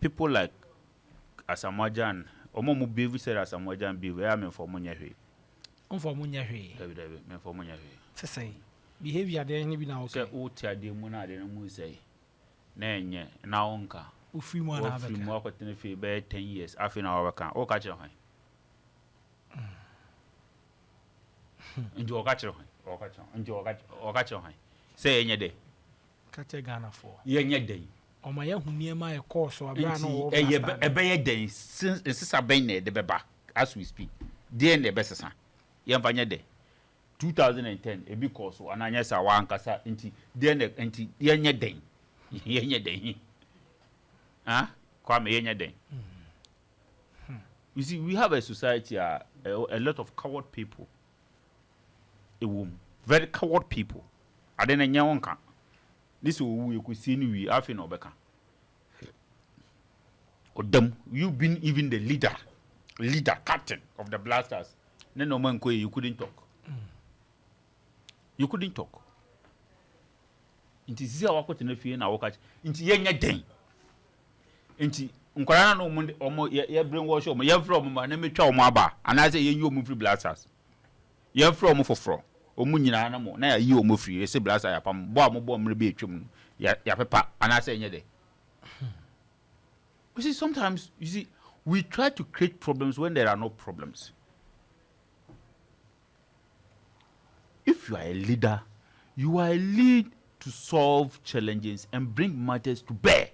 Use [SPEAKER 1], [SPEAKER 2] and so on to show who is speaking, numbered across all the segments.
[SPEAKER 1] people like Asamoah Gyan, omo mu behave said Asamoah Gyan behave, I mean for munya hwe.
[SPEAKER 2] For munya hwe.
[SPEAKER 1] David, me for munya hwe.
[SPEAKER 2] Say behavior there any be now okay.
[SPEAKER 1] Say o tia de mu na de no mu say. Na enye na onka.
[SPEAKER 2] O free mo na
[SPEAKER 1] free mo akotene fe be 10 years afi na we kan. O ka kire hwan. Njo ka kire hwan. O ka kire. Njo o ka kire hwan. Say enye de.
[SPEAKER 2] Ka kire Ghana for.
[SPEAKER 1] Ye enye de.
[SPEAKER 2] O ma ye hu niema e course o abra no wo.
[SPEAKER 1] Ebe ye de since aben na de beba as we speak. Dey na be sesa. Ye mfa nye de. 2010 ebi course ananya sa wa ankasa nti dey na nti ye nye den. Ye nye den. Ah? Kwame ye nye den. You see, we have a society a lot of coward people. Very coward people. Adena nyawonka. This will you could see we have in Obeka. Odem, you been even the leader, captain of the blasters. No man you couldn't talk. You couldn't talk. Inti sisi awako tenefi na wakachi. Inti ye nye den. Inti nkwarana no omo ye brainwash omo ye from ma na metwa omo aba. Anase ye yi omo free blasters. Ye from foforo. Omu nyina na mo na ya yi omo free ese blaster ya pam bo ambo mre be etwem ya pepa anase enye de. You see, sometimes we try to create problems when there are no problems. If you are a leader, you are a lead to solve challenges and bring matters to bear.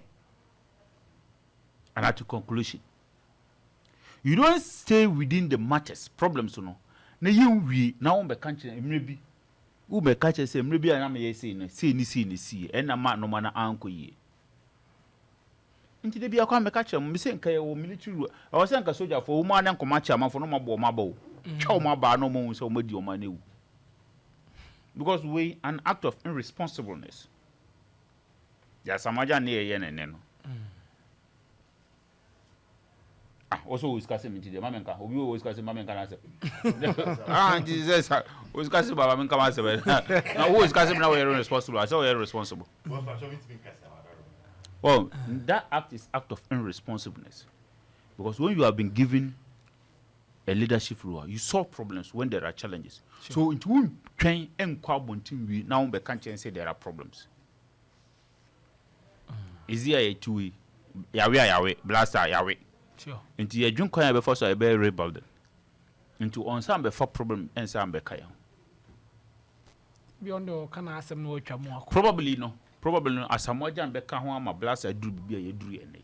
[SPEAKER 1] And at the conclusion, you don't stay within the matters, problems, you know. Na we now be country maybe who be catch say maybe I am say and na ma no mana anko ye. Nti de bia kwa me catch am me say nka ye wo military I was say nka soldier for woman na nkoma chairman for no mabo twa mo ba no mo so mo di o ma na ewu. Because we an act of irresponsibleness. Ya samaja na ye ne no. Also we discuss him today mamenka obi we discuss mamenka na say Jesus we discuss baba menka ma say na we discuss him now we are responsible I say we are responsible. Well, that act is act of irresponsibleness. Because when you have been given a leadership role, you solve problems when there are challenges. Sure. So it won't train and quabontin we now be can't say there are problems. Is there a two Yahweh, blaster Yahweh?
[SPEAKER 2] Sure.
[SPEAKER 1] Into your drink coin before so a very rebelled. Into on some before problem and some bekaya.
[SPEAKER 2] Beyond the can I ask no more?
[SPEAKER 1] Probably no. Probably no. Asamoah Gyan beka ho ama blaster do be a dru ene.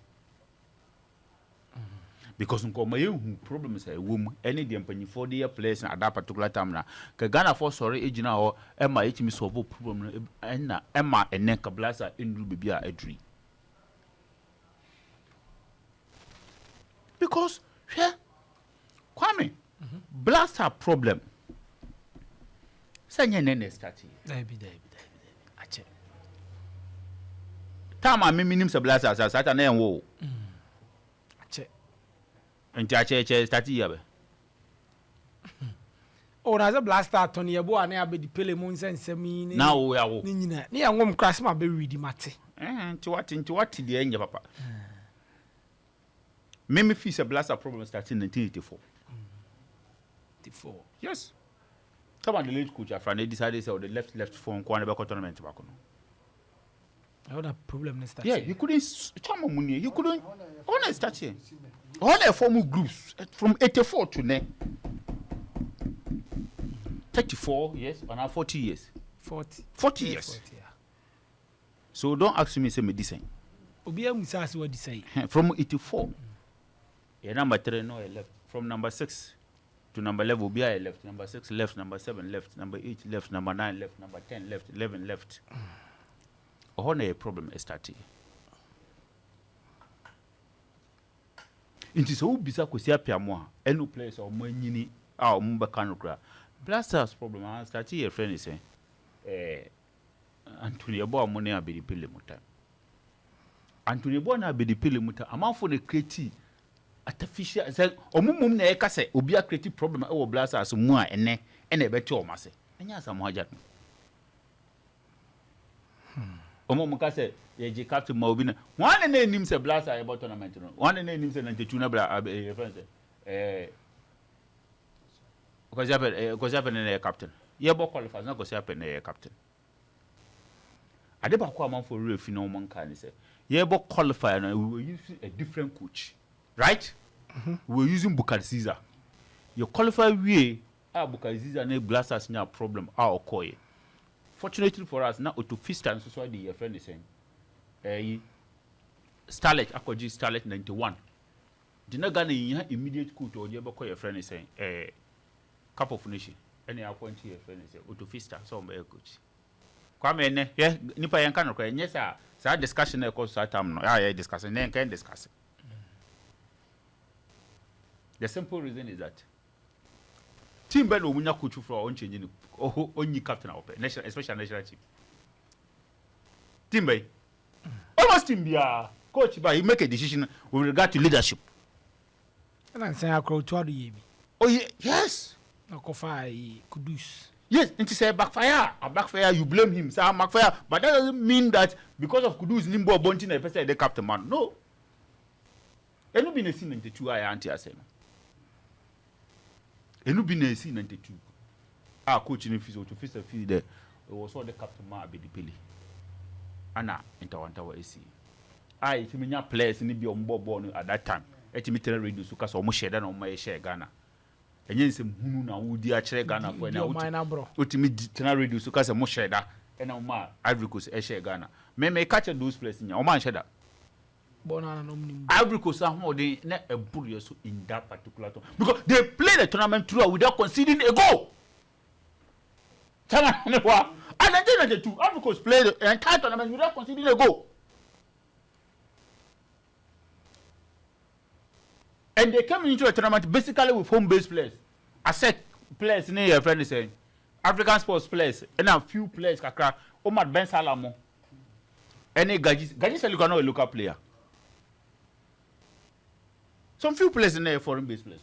[SPEAKER 1] Because nkoma ye hu problems a wom any the mpanyifo dey place at that particular time na ka Ghana for sorry ejina ho e ma etimi solve problem na e ma ene ka blaster endru bibia adri. Because Kwame blaster problem sanye nene start
[SPEAKER 2] There be ache
[SPEAKER 1] tama me minim se blaster sata na enwo
[SPEAKER 2] ache
[SPEAKER 1] nti ache start here be
[SPEAKER 2] o na ze blaster ton ye bo ana abedi pele mu nsensemi ni
[SPEAKER 1] na wo ya wo
[SPEAKER 2] ni nyina ni ya ngom crash ma be ready mate
[SPEAKER 1] nti what de enye papa Mimi fees a blaster problem started in 1984.
[SPEAKER 2] 84.
[SPEAKER 1] Yes. Some of the late coach Afrane decided to the left for one tournament back on.
[SPEAKER 2] I had a problem start.
[SPEAKER 1] Yeah, you couldn't money. You couldn't only start here. All the formal groups from 84 to now. 34 years, and now 40 years. 40 years. 40, yeah. So don't ask me say me design.
[SPEAKER 2] Obia Musasi what design.
[SPEAKER 1] From 84. Yeah, number 3 no I left. From number 6 to number 11 be I left. Number 6 left, number 7 left, number 8 left, number 9 left, number 10 left, 11 left. Oh, no problem is starting. It is so bizarre to see a piamo. Any place or money or mumba canocra. Blasters problem. I started a friend is saying, Anthony Boa money a be the pilimuta. Anthony Boa be the pilimuta. I'm out for the creative. Artificial say omumum na eka say obi a create problem e wo blasters mu a ene e na be te o mase anya Asamoah Gyan omo muka say ye captain ma obi na one na nim say blast a about tournament no one na nim say 92 na bra friend say because happen na captain ye bo qualifiers na go say happen na captain ade ba ko am for real fi no man kan say ye bo qualifier na we were using a different coach right we were using Bukar Caesar you qualify we Bukar Caesar na blasters nya problem okoye fortunately for us na auto fistan so the your friend is saying Starlet akoji Starlet 91 the na Ghana yin immediate coup to your your friend is saying cup of nation any appoint your friend is auto fistan so my coach kwame ne ye nipa yan kan ko nye sa discussion e ko so time no ya discussion ne kan discuss the simple reason is that team ben omunya coach for on change ni only captain of national especially national team team by almost team bia coach by he make a decision with regard to leadership
[SPEAKER 2] and I say akro to do ye
[SPEAKER 1] oh yes
[SPEAKER 2] akofa kudus
[SPEAKER 1] yes it is a backfire you blame him say backfire but that doesn't mean that because of kudus nimbo bonti na person the captain man no enu bi na si 92 aya anti asem enu bi na si 92 coach in physical to face there was all the captain ma abedipele ana entawanta wa AC itiminya players ni bi ombo ball at that time etimi radio so ka so mo share na mo share Ghana enye nsem hunu na wudi a kire Ghana for na utimi tena radio so ka so mo share da na mo Ivory Coast share Ghana me catch those players nya o man share da
[SPEAKER 2] Bonana no mnim
[SPEAKER 1] Ivory Coast ahode na eburu so in that particular time because they play the tournament through without conceding a goal. And 1992, Ivory Coast played the entire tournament without conceding a goal. And they came into the tournament basically with home-based players. I said players, near your friend is saying, African sports players, and a few players, Kakra, Omar Ben Salamo, any Gajis Saluka, a local player. Some few players in there, foreign-based players.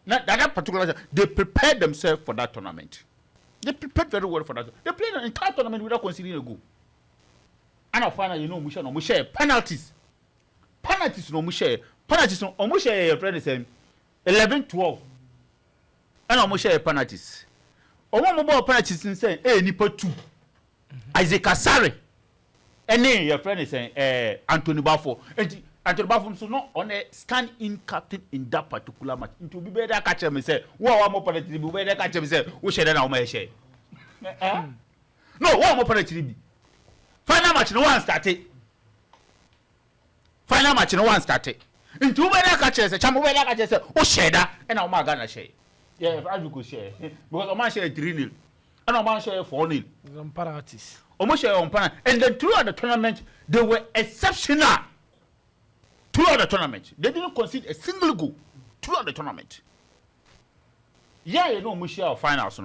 [SPEAKER 1] Now, that particular, they prepared themselves for that tournament. They prepared very well for that. They played an entire tournament without conceding a goal. And I find out, we share penalties. Penalties, no, we share. Penalties, no, we share your friend is saying 11-12. And we share penalties. One more penalties in saying, Nipo 2. Isaac Asare. And then your friend is saying, Anthony Bafo. And Anthony Bafo, so not on a stand-in captain in that particular match. It will be better catch him and say, one more penalty, be better catch him and say, we share that now, my share. No, one more penalty. Final match, no one started. Final match, no one started. Into better catch him, say, Chamu better catch him, say, we share that, and now my Ghana share. Yeah, if I could share. Because a man share 3-0, and a man share 4-0.
[SPEAKER 2] Some penalties.
[SPEAKER 1] Almost share on penalty. And then throughout the tournament, they were exceptional. Throughout the tournament, they didn't concede a single goal throughout the tournament. Yeah, we share our finals,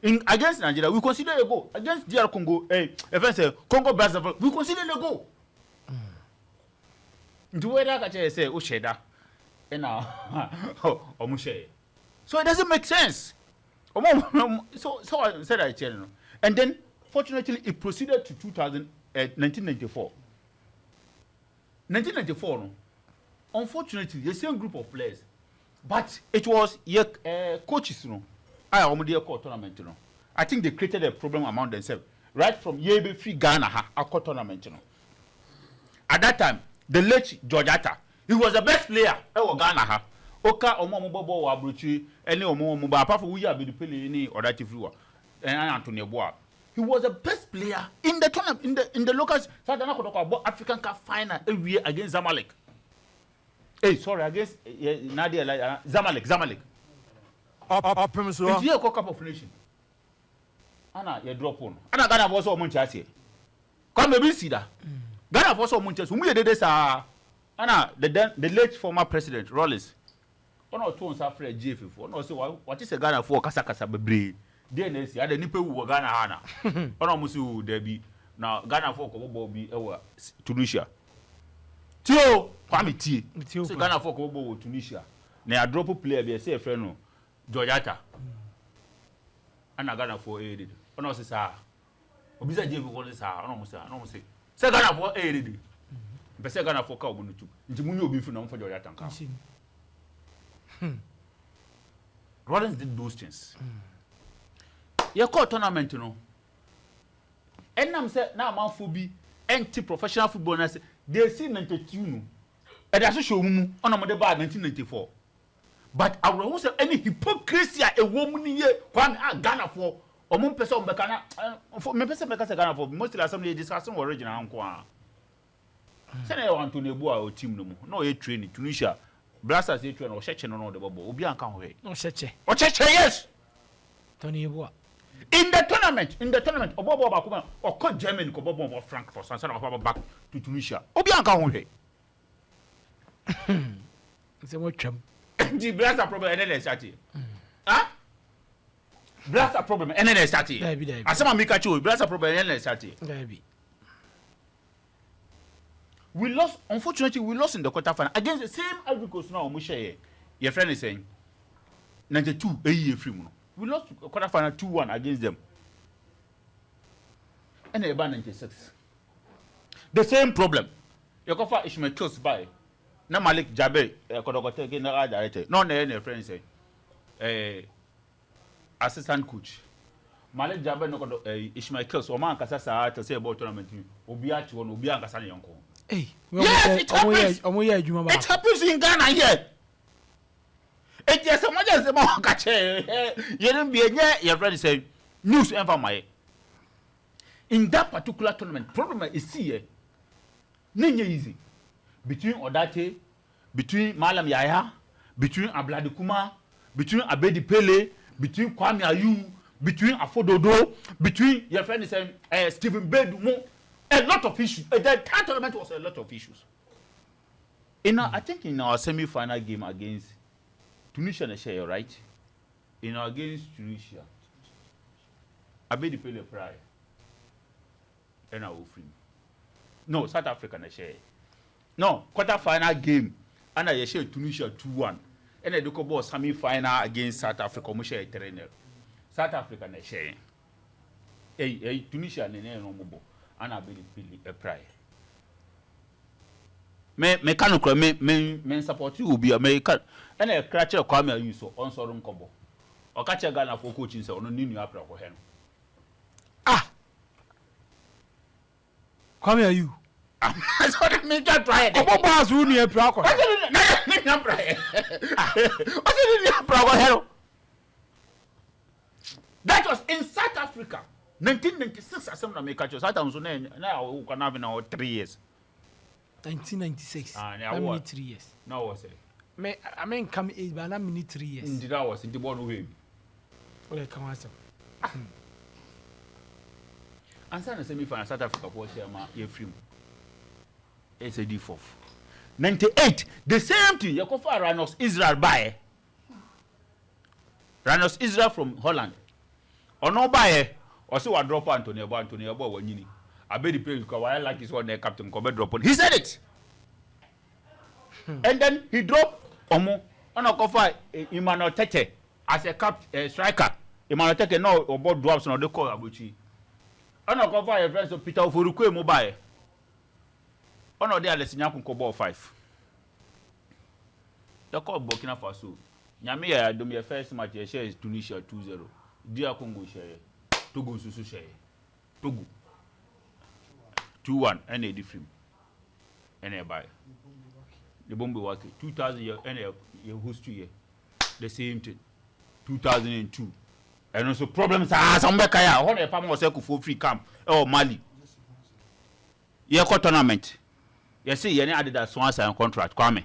[SPEAKER 1] against Nigeria, we consider a goal. Against DR Congo, if I say Congo Brazzaville, we consider a goal. The way that I say, oh, share that, and now, so it doesn't make sense. So I said I tell you, and then fortunately it proceeded to 1994. 1994, no. Unfortunately, the same group of players, but it was coaches, tournament, I think they created a problem among themselves. Right from Yebe Free Ghana, tournament, At that time, the late George Atta, he was the best player in Ghana. Oka Omomobo Wabruchi, any Omomoba, apart from we have been playing any or that and Antonio Boa. He was the best player in the tournament, in the locals. African Cup final every year against Zamalek. Against Nadia Zamalek.
[SPEAKER 3] Opemsuo.
[SPEAKER 1] It's here Cup of Nation. Anna, you drop on. Anna Ghana was all Munchasi. Come maybe see that. Ghana was all Munchas. We did this. Anna, the late former president Rollins. One or two on Safra GF. No, so what is a Ghana for Kasakasa Bebre? DNS, I didn't pay who Ghana Hana. Almost there be now Ghana for Kobo be Tunisia. Tio, Kwame T. So Ghana for Kobo Tunisia. Now I drop a player be say a friend no Georgiata. And I Ghana for aided. Oh no, say sir. Obisa JV what is sir. No, say. Say Ghana for ready. But say Ghana for cow too. Nti munyo obi fu na mfo jori atanka. Rollins did those things. Your call tournament, you know. And I'm saying now, man, for be anti-professional football. I say they see 92, no. And that's a show on a mother bar 1994. But I will say any hypocrisy a woman here, one Ghana for or one person Ghana for me person because Ghana for mostly assembly discussing original uncle. Say I want to nebo our team no more. No, a training Tunisia. Blasters a train or Chechen on the bubble. Obi an can wait.
[SPEAKER 2] No Cheche.
[SPEAKER 1] Or Cheche, yes.
[SPEAKER 2] Tony Eboa.
[SPEAKER 1] In the tournament, Obobo Bakuma or called German Kobobo or Frank for Sansan or back to Tunisia. Obi an can wait.
[SPEAKER 2] It's a what chum.
[SPEAKER 1] The blaster problem and then they start here. Huh? Blaster problem and then they start here. Asamoah Gyan, blaster problem and then they start here. We lost, unfortunately, we lost in the quarterfinal against the same Ivory Coast now. Your friend is saying 92 a year free. We lost quarterfinal 2-1 against them. And they ban 96. The same problem. You go for Ishmael close by. Na Malik Jabe, Kodogote, general director. No, no, friend say, assistant coach. Malik Jabe no Ishmael close. Oman Kasasa to say about tournament. Obiachi one, Obian Kasani Yonko.
[SPEAKER 2] Hey,
[SPEAKER 1] yes, it happens. It happens in Ghana here. It is a much more catcher. You don't be your friend say news ever my. In that particular tournament, problem is here. Ninja easy. Between Odate, between Malam Yaya, between Abladikuma, between Abedi Pele, between Kwame Ayu, between Afododo, between your friend is Stephen Bedumo. A lot of issues. That tournament was a lot of issues. I think in our semi-final game against Tunisia, right? Against Tunisia, Abedi Pele Pride. And I will free. No, South Africa share. No, quarter-final game. And I share Tunisia 2-1. And I do go semi-final against South Africa. We share trainer. South Africa share. Tunisia no more. And I believe a prayer. Me can't me support you will be American. And a catcher come here, you so on Sorum Combo. Or catch a Ghana for coaching, so no new opera for him.
[SPEAKER 2] Ah, come here, you.
[SPEAKER 1] That's what I mean. Just try it.
[SPEAKER 2] Come on, who near Praco?
[SPEAKER 1] That was in South Africa. 1996, Asamoah Gyan. South Africa now we can have now 3 years.
[SPEAKER 2] 1996.
[SPEAKER 1] Now
[SPEAKER 2] what? 3 years.
[SPEAKER 1] Now what's it?
[SPEAKER 2] I mean, come 8, but I'm 3 years.
[SPEAKER 1] Indeed, I was in the born way.
[SPEAKER 2] Well, come on, sir.
[SPEAKER 1] And then the semi-final South Africa was here, free. It's a D4. 98, the same thing. You go for Ranos Israel by Ranos Israel from Holland. Or no buy or so I drop Antonio when you need. I bet the play because I like his one there, Captain Kobe drop on. He said it. And then he dropped Omo on a cover Emmanuel Tete as a striker. Emmanuel Tete no or both drops on the call Abuchi. On a cover a friend of Peter Furuque mobile. On a day, let's Nyaku Kobo 5. The call Burkina Faso. Nyamia, do me a first match, share is Tunisia 2-0. Dia Congo share. Togo Susu share. Togo 2-1 and a different. And a buy. The bomb working 2000 year and a history year. The same thing. 2002. And also problems are some Bekaya. What a palm was for free camp. Oh, Mali. Year tournament. You see, you added that one sign contract. Kwame.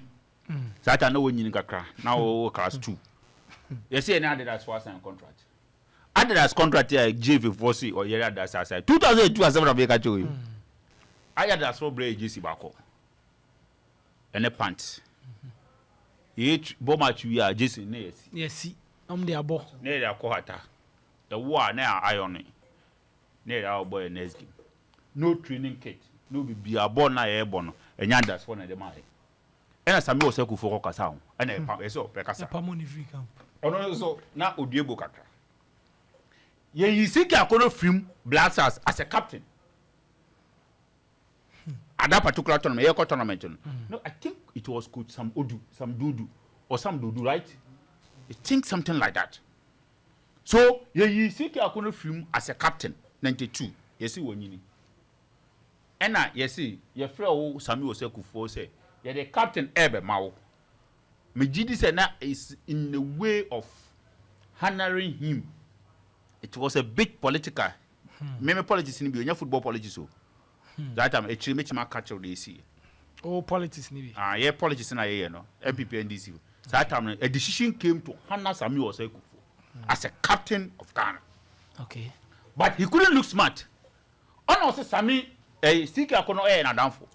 [SPEAKER 1] That I know when you got now class 2. You see, you added that one sign contract. Added as contract here, JV4C or you that's outside. 2002 as seven of you. I had that so brave JC Bako. And a pants. Each bomber you are JC Nays.
[SPEAKER 2] Yes, see, I'm the abo.
[SPEAKER 1] Near a quarter. The war now ironing. Near our boy next game. No training kit. No be a born na airborne. And that's one of the money. And as I'm also for Casao. And a so Pecasa.
[SPEAKER 2] Pamoni free camp.
[SPEAKER 1] And also now Odiebo Kaka. Ye see a corner film blasters as a captain. that particular tournament. No, I think it was coach some Dudu, right? I think something like that. So you see Akono film as a captain 92. You see when you and you see your friend Samuel Sekufo say you're the captain ebe mawo. Mejidi said na is in the way of honoring him. It was a big political. Meme politics ni bi onya football politics so. That time actually make my catch of the see.
[SPEAKER 2] Oh, politics ni bi.
[SPEAKER 1] Yeah, politics na here no. MPP NDC. That time a decision came to honor Samuel Sekufo as a captain of Ghana.
[SPEAKER 2] Okay.
[SPEAKER 1] But he couldn't look smart. On also Sami Sika Akono na danfo.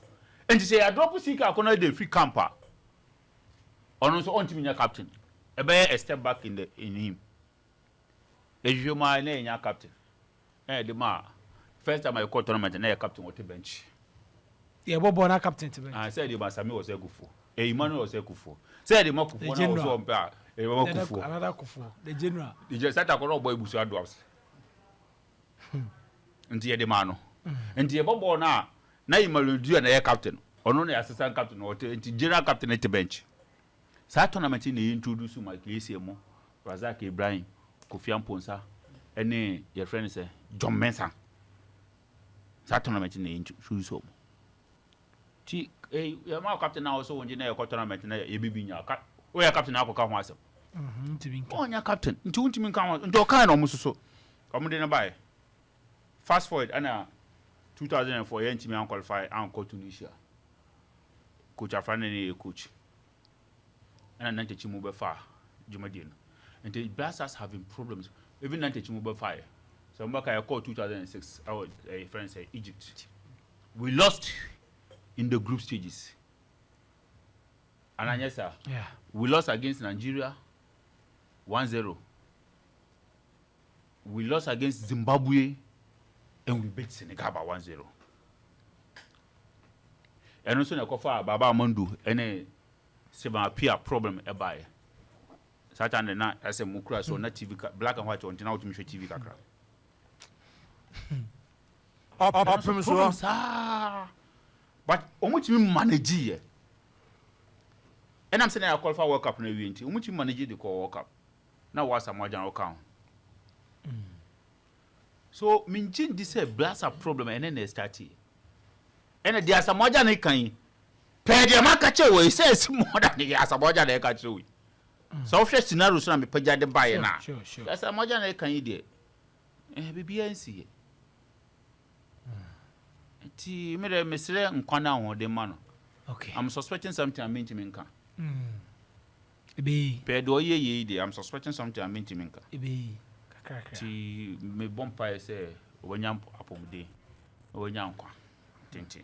[SPEAKER 1] And he say I drop Sika Akono the free camper. On also on team captain. A step back in him. You my name captain. The ma first time I called tournament and captain on the bench.
[SPEAKER 2] Yeah, what born captain to bench?
[SPEAKER 1] I said the Sami was a Gufo. Emmanuel was a Gufo. Said the Mokufo was on pair.
[SPEAKER 2] Another Kufo. The general.
[SPEAKER 1] The just said I could not boy Busa Dwarfs. And the mano. And the Bobo now you will do an air captain. Or only assistant captain or general captain at the bench. That tournament in introduce my Asamoah Razak Ibrahim, Kofi Amponsa, and your friend say John Mensah. That tournament in introduce home. Your captain now also when you know tournament in a baby in your cat. Where captain now come myself. Oh, your captain. Into him come into kind almost so. Come in buy. Fast forward, and 2004, you ain't qualify and go to Tunisia. Coach Afrani coach. And then Nantechi move far, Jumadin. And the Blasters having problems. Even Nantechi move fire. So I called 2006. Our friend said Egypt. We lost in the group stages. And yes, sir.
[SPEAKER 2] Yeah.
[SPEAKER 1] We lost against Nigeria 1-0. We lost against Zimbabwe and we beat Senegal by 1-0. And also na kofa Baba Amandu and seven appear problem by Saturday night as a mukra so na TV black and white on now to TV kakra.
[SPEAKER 3] Opemsuo.
[SPEAKER 1] But omuch me manage here. And I'm saying I qualify World Cup na wi nti omuch manage the World Cup. Na was Asamoah Gyan account. So minjin this a blast problem and then they start here. And the Asamoah Gyan kan pay the market we says more than the Asamoah Gyan catch we. So if scenario so na me pagya de buy na.
[SPEAKER 2] Sure.
[SPEAKER 1] Asamoah Gyan kan yi there. BBNC. Ti me de mesre nkwana ho de ma no.
[SPEAKER 2] Okay.
[SPEAKER 1] I'm suspecting something I mean to minka.
[SPEAKER 2] Ebe.
[SPEAKER 1] Pay do ye de I'm suspecting something I mean to minka.
[SPEAKER 2] Ebe. Kakra.
[SPEAKER 1] Ti me bompa say obanyam apomde. Obanyam kwa. Tintin.